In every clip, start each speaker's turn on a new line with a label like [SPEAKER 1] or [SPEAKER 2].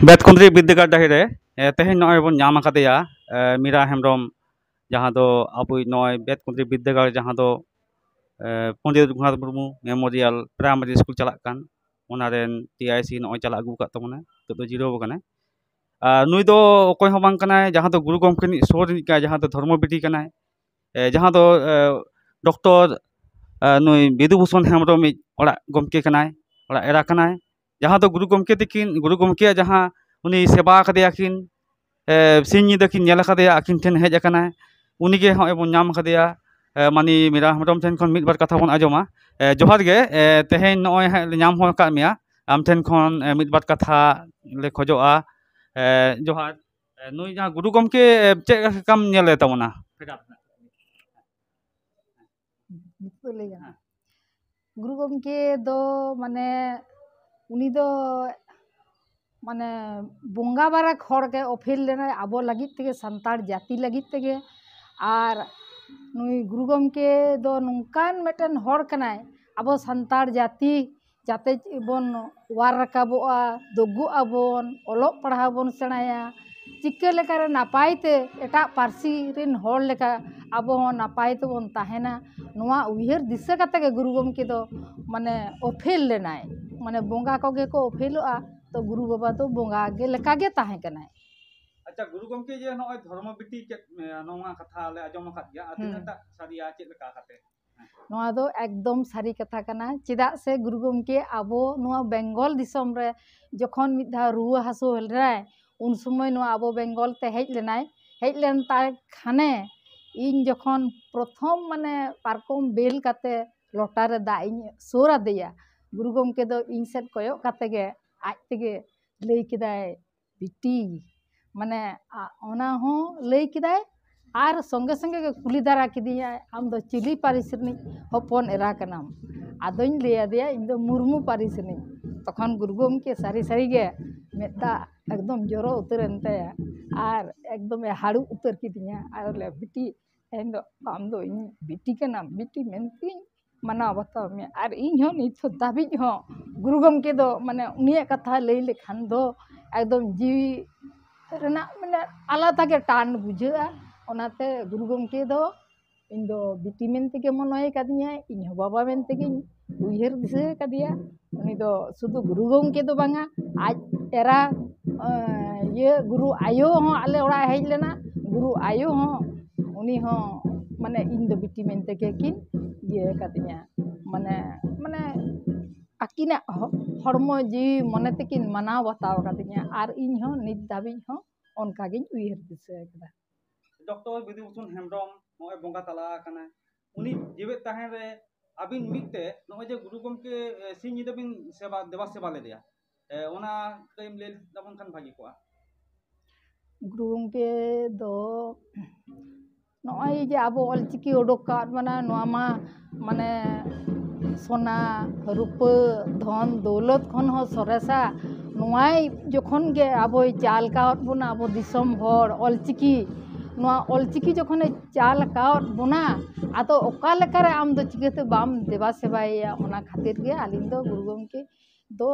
[SPEAKER 1] बेतकुंद्री विद्यागार डाहिरे तेहें नॉय बन नाम आकादेया मीरा हेम्ब्रम जहाँ दो अब नॉय बेतकुंद्री विद्यागार जहाँ दो Pandit Raghunath Murmu memorial primary school चलाकान ओनारेन टीआईसी नॉय चला अगू का तमने तो जीरो बकने नुई दो कोई हो बांग कनाय जहाँ दो गुरु गमके सोर निका जहाँ दो धर्म बिटी कनाय जहाँ दो डॉक्टर नुई विधुभूषण हेम्ब्रम ओड़ा गमके कनाय ओड़ा एरा कनाय जहाँ दो गुरु गमके तकिन गुरु गमके जहाँ उनी सेवा कदेया किन सिंह निदा किन नेला कदेया आकिन ठेन हेज अकनाय उनीगे हय बन नाम कदेया मानी मीरा हेम्ब्रम ठेन खन मिद बार कथा बन आजमा जोहार गे तेहें नॉय नाम हो का मिया आम ठेन खन मिद बार कथा ले खोजोआ जोहार नुई जहाँ गुरु गमके चे कम नेले तमना
[SPEAKER 2] गुरु गमके दो माने उनी दो माने बोंगा बारा खड़ के ओफिल लेना आबो लगित तेगे संतार जाति लगित तेगे आर नुई गुरु गमके दो नुकान मेटन हड़ कनाय आबो संतार जाति जाते बन वार रकाबोआ दोगु आबोन ओलोग पढ़ाव बन सेणाया चिक्के लेकारे नापायते एटा पारसी रिन हड़ लेका आबो नापाय तो बन ताहेना नुआ उयहर दिशा कते के गुरु गमके दो माने ओफिल लेनाय माने बोंगा कोगे को ओफिलोआ तो गुरु बाबा तो बोंगा गे लेका गे ताहे कनाय।
[SPEAKER 1] अच्छा गुरु गमके जे नय धर्म बिटी के नोवा कथा ले आजम खत गया अतिनटा सारिया चेत लेका खाते
[SPEAKER 2] नोआ दो एकदम सारी कथा कना चिदा से गुरु गमके आबो नोआ बेंगल दिसम रे जखन मिधा रुआ हासो हलराय उन समय नोआ आबो बेंगल ते हेज लेनाय हेज लेन ता खाने इन जखन प्रथम माने पारकम बेल काते लोटारे दा इन सोरा देया गुरु गमके दो इन सेट कोयो काते गे आज तेगे लई किदाय बिटी माने ओना हो लई किदाय आर संगे संगे के कुली दारा किदिया आम दो चिली पारिसनी हपन एरा कनाम आदोኝ लैया दिया इन दो मुर्मू पारिसनी तखन गुरु गमके सारी सारी गे मेदा एकदम जोरो उतर एनते आर एकदम हाड़ू उतर किदिया आर ले बिटी इन दो आम दो इन बिटी कनाम बिटी मेनती माना बताओ में आर इन हो नित दाबी हो गुरु गमके दो माने उनिया कथा लई लेखान दो एकदम जीवी रेना माने आलादा के टान बुझा ओनाते गुरु गमके दो इन दो बिटी मेनते के मनय कादिया इन हो बाबा मेनते के उयहर दिसे कादिया उनी दो शुधु गुरु गमके दो बांगा आज एरा ये गुरु आयो हो आले ओड़ा हेज लेना गुरु आयो हो उनी हो माने इन दो बिटी मेनते के किन ये कादिया माने माने आकिना हड़मो जी मने तकिन मानाव बताव कादिया आर इन हो नित दाबी हो ओनका गिन उयहर दिसे कदा
[SPEAKER 1] डॉक्टर विधुभूषण हेम्ब्रम नय बोंगा तला कना उनी जीवित ताहें रे अबिन मिते नय जे गुरु गमके सिंह निदा बिन सेवा देवा सेवा ले दिया ओना कइम ले दबन खान भागी कोआ
[SPEAKER 2] गुरु गमके दो नय जे आबो अलचिकी ओडोका माना नोमा माने सोना रूपा धन दौलत खन हो सरेसा नोआई जखन गे आबो चाल कावत बोना आबो दिसम हर अलचिकी नोआ अलचिकी जखन चाल कावत बोना आतो ओका लेकारे आम दो चिकेते बाम देवा सेवाया ओना खातिर गे आलिन दो गुरु गमके दो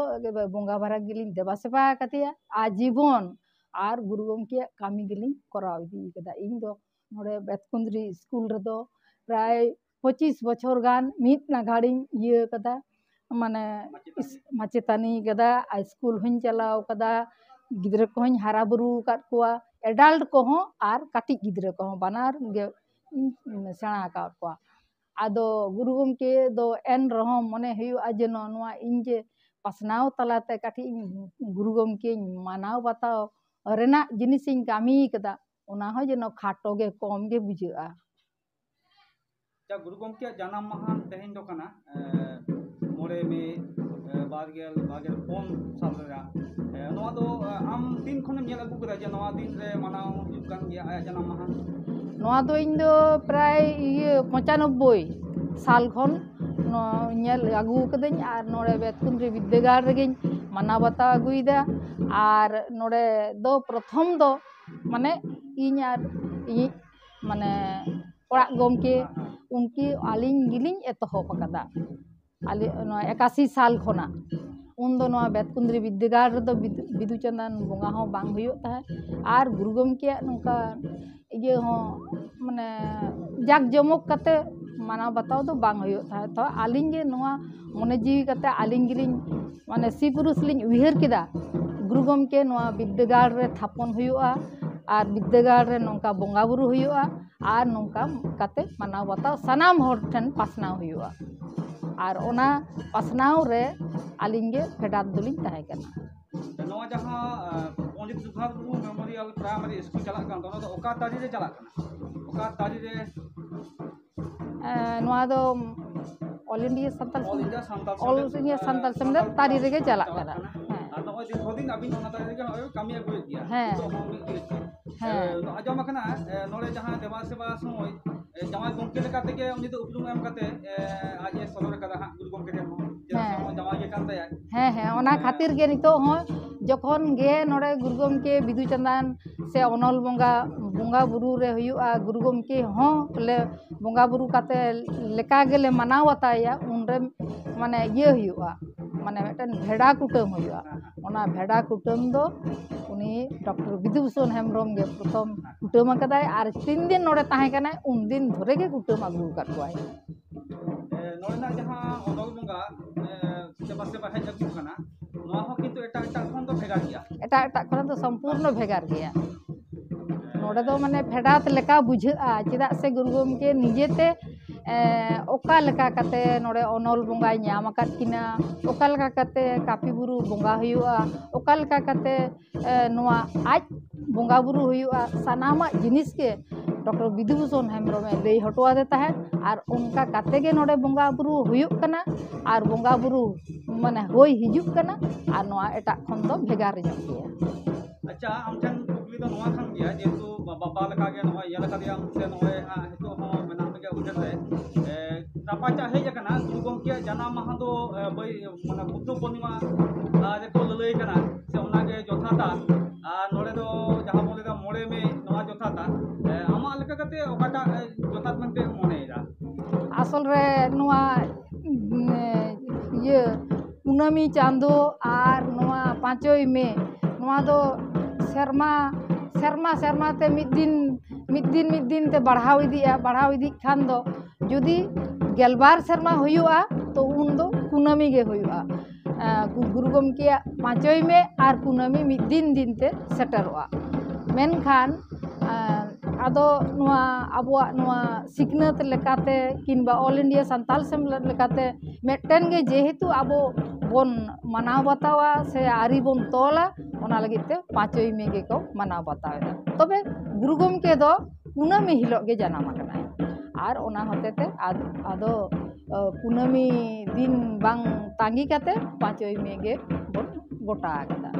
[SPEAKER 2] बोंगा बारा गिलिन देवा सेवा कातिया आजीवन आर गुरु गमके कामी गिलिन कराव इदी कदा इन दो नोडे बेतकुंद्री स्कूल रे दो प्राय 25 बछर गान मित नागाड़ी ये कदा माने माचेतानी कदा स्कूल हूँ चलाव कदा गिद्रा को हारा बुरू काट कोआ एडल्ट को आर काटी गिद्रा को बानार गे सेणा काट कोआ आदो गुरु गमके दो एन रहो मने हुआ जेनो नोआ इन जे पासनाव तलाते काटी गुरु गमके मानाव बताओ रेना जिनिसिंग कामी कदा ओना हो जेनो खाटो गे कम गे बुझा
[SPEAKER 1] जा गुरु गमके जन्म माहा तेहें दो कना मोरे में बागेल पोन साल रा नोआ दो आम तीन खन नेल अगु कदा जे नोआ दिन रे मानाव जुकान गया आया जन्म माहा
[SPEAKER 2] नोआ दो इन दो प्राय ये 95 साल खन नेल अगु कदኝ आर नोडे बेतकुंद्री विद्यागार रेगिñ माना बता अगुइदा आर नोडे दो प्रथम दो माने इन आर इ माने ओड़ा गमके उनकी आलिंग गिलिंग एतहब कदा आली 81 साल खना उन दो नवा बेतकुंद्री विद्यागार रे दो बिदु चंदन बोंगा हो बांग हुयो ताहे आर गुरु गमके नोका इये हो माने जाक जमक कते माना बताओ तो बांग हुयो ताहे तो आलिंग गे नवा मने जीवी कते आलिंग गिलिंग माने सी पुरुष लिंग उइहर किदा गुरु गमके नवा विद्यागार रे थापन हुयोआ और विद्यागार रे नोका बोंगा बुरु हुयोआ और नोका कते माना बताओ सनाम हर ठन पासनाव हुयोआ और ओना पासनाव रे आलिंग गे फेडात दुलिंग ताहे कना
[SPEAKER 1] नवा जहां Pandit Raghunath Murmu memorial primary school चला कान तो ओना ओका तारी रे चला काना ओका तारी रे
[SPEAKER 2] नवा दो ऑल इंडिया संताल सेमलेद तारी रे चला काना
[SPEAKER 1] नवा दिन होदिन अबिन ओना तारी रे होय कामी अगुय गया
[SPEAKER 2] हाँ
[SPEAKER 1] आजम कना नोले जहां देवा सेवा समय जमाई गमके लेका तेगे उनी तो उपरुम एम कते आज ए सदर कदा हां गुरु गमके रे हो जमाई के कान तया
[SPEAKER 2] हाँ हाँ ओना खातिर गे नितो हो जखन गे नोडे गुरु गमके बिदु चंदन से अनल बोंगा बोंगा बुरु रे हुयुआ गुरु गमके हो ले बोंगा बुरु कते लेका गेले मनाव ताया उन रे माने ये हुयुआ माने मिटन भेड़ा कुटम हुयुआ ओना भेड़ा कुटम दो उनी डॉक्टर विधुभूषण हेम्ब्रम गे प्रथम कुटम कदाय और 3 दिन नोडे ताहे कना उन दिन धरे गे कुटम आगु कटवाय
[SPEAKER 1] नोडे ना जहां अनल बोंगा सेवा सेवा हेज अगु कना नोआ हो किंतु एटा खन दो भेगार गया
[SPEAKER 2] एटा खन दो संपूर्ण भेगार गया नोडे दो माने फेडात लेका बुझा चेदा से गुरु गमके निजेते ओका लेका कते नोडे अनल बोंगाय ᱧᱟᱢ आकाद किना ओका लेका कते कापी बुरु बोंगा हुयुआ ओका लेका कते नोआ आज बोंगा बुरु हुयुआ सनामा जिनिस के डॉक्टर विधुभूषण हेम्ब्रम लई हटवादे ताहे और उनका कते गे नोडे बोंगा बुरु हुयुक कना और बोंगा बुरु माने होय हिजुक कना और नोआ एटा खन दो भेगार ᱧᱚᱜ गया
[SPEAKER 1] अच्छा आमठन कुकली दो नोआ खान गया जेतु बाबा लेका गे नोय या लेका दिया से नोय हा हेतु हो मेना के उजर रे रापाचा हेज कना गुरु गमके जाना माहा दो बई माने बुद्ध पूर्णिमा रे को ललई कना से ओना गे जथाता आ नोडे दो जहां बोले दा मोड़े में नोआ जथाता आमा लेका कते ओकाटा जथात मनते मोनेरा
[SPEAKER 2] आसल रे नोआ ये कुनामी चांदो और नोआ 5 में नोआ दो शर्मा ते मिद दिन ते बढ़ाव इदी खान दो जुदी गेलबार शर्मा हुयुआ तो उन दो कुनामी गे हुयुआ गुरु गमके 5 में और कुनामी मिद दिन ते सेटरोआ मेनखान आदो नोआ अबुआ नोआ सिकनत लेकाते किंबा ऑल इंडिया संताल सेमलेद लेकाते मेटन गे जेहेतु आबो बोन मनाव बतावा से आरी बोन तोला ओना लगिते 5 में गे को मनाव बतावे तबे गुरु गमके दो कुनामी हिलो गे जानाम आकना और ओना होतेते आदो कुनामी दिन बांग तांगी काते 5 में गे बोन गोटा आकदा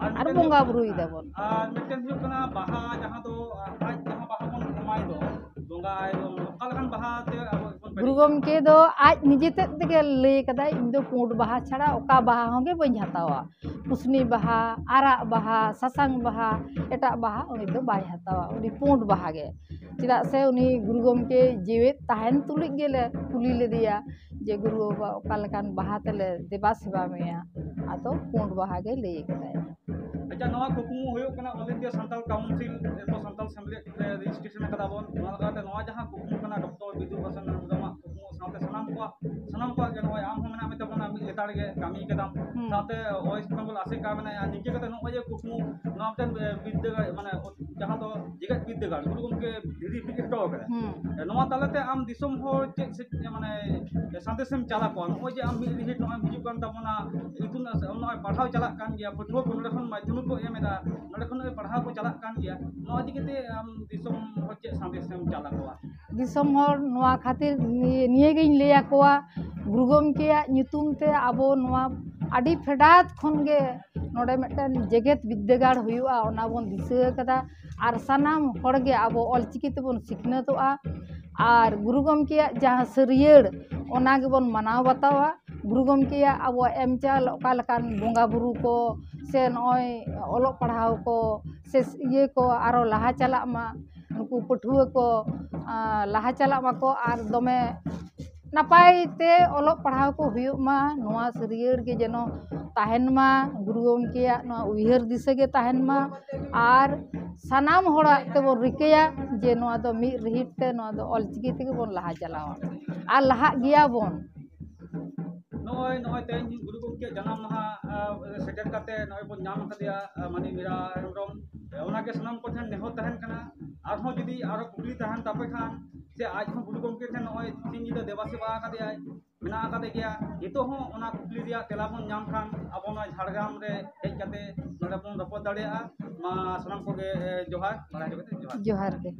[SPEAKER 2] और बोंगा बुरुई देबोन
[SPEAKER 1] और मिटन हुयो कना बाहा जहां दो आज जहां बाहा बोन एमाय दो बोंगा ओकालगन बाहा ते
[SPEAKER 2] गुरु गमके दो आज निजेते तेगे लई कदा इन दो पूंड बाहा छाड़ा ओका बाहा होगे बई हतावा कुसनी बाहा आरा बाहा ससांग बाहा एटा बाहा उनी दो बाय हतावा उनी पूंड बाहा गे चेदा से उनी गुरु गमके जीवित ताहन तुलिक गेले कुली लेदिया जे गुरु बाबा ओका लेकान बाहा तेले देबा सेवा मेया आदो पूंड बाहा गे लई कदा
[SPEAKER 1] अच्छा नवा कुकुमु हुयो कना ऑल इंडिया संताल काउंसिल को संताल सेमलेद रे रजिस्ट्रेशन कदा बोन नवा लगाते नवा जहां कुकुमु कना डॉक्टर विधुभूषण हेम्ब्रम कुकुमु साथे सनाम को के नवा आम होमना में तबना मि लेताड़ गे कामी केदाम साथे वेस्ट बेंगल आसे का मने निके कते नो जे कुकुमु नवाटन विद्यागार माने जहां तो जिगत विद्यागार गुरु गमके धीरी पिकेटो करे नवा तालते आम दिसम हो जे माने संदेशम चला को नो जे आम मि हिट नो हिजु कान तबना इतुन नो पढ़ाव चला कान गया पठो को नडे खन माध्यमिक को एमेदा नडे खन पढ़ाव को चला कान गया नो दिकेते आम दिसम हो जे संदेशम चला को
[SPEAKER 2] दिसम हर नोआ खातिर निये गेइन लेया कोआ गुरु गमके nyutum ते आबो नोआ आडी फेडात खनगे नोडे मिटन जेगेत विद्यागार हुयुआ ओना बोन दिसा कदा और सनाम हड़गे आबो ऑलचिकी तेबोन सिखनतोआ और गुरु गमके जहां सरियड़ ओना गेबोन मनाव बतावा गुरु गमके आबो एमचाल ओका लकान बोंगा बुरु को से नय ओलो पढ़ाव को से ये को आरो लाहा चला मा नुकु पठुआ को लाहा चला माको और दमे नापाय ते ओलोग पढ़ाव को हुयुग मा नोआ सरियर के जेनो ताहेन मा गुरु गमकेया नोआ उयहर दिशा के ताहेन मा आर सानाम होड़ा ते बो रिकेया जे नोआ दो मी रहित ते नोआ दो ऑलचिकी ते बोन लहा चलावा आर लहा गिया बोन
[SPEAKER 1] नॉय नॉय तेन गुरु गमके जन्म महा सेटर काते नॉय बन नाम कदिया माने मीरा हेम्ब्रम ओना के सनम को ठन नेहो तहन कना आरो जदी आरो कुकली तहन तापे खान से आज हो गुरु गमके ठन नॉय सिंगी द देवा सेवा कदिया मेना काते गया हितो हो ओना कुकली दिया तेला बन नाम खान अब ओना झाड़ग्राम रे हेज काते नडे बन रपो दाड़िया मा सनम को गे जोहार बारा जोहार
[SPEAKER 2] जोहार के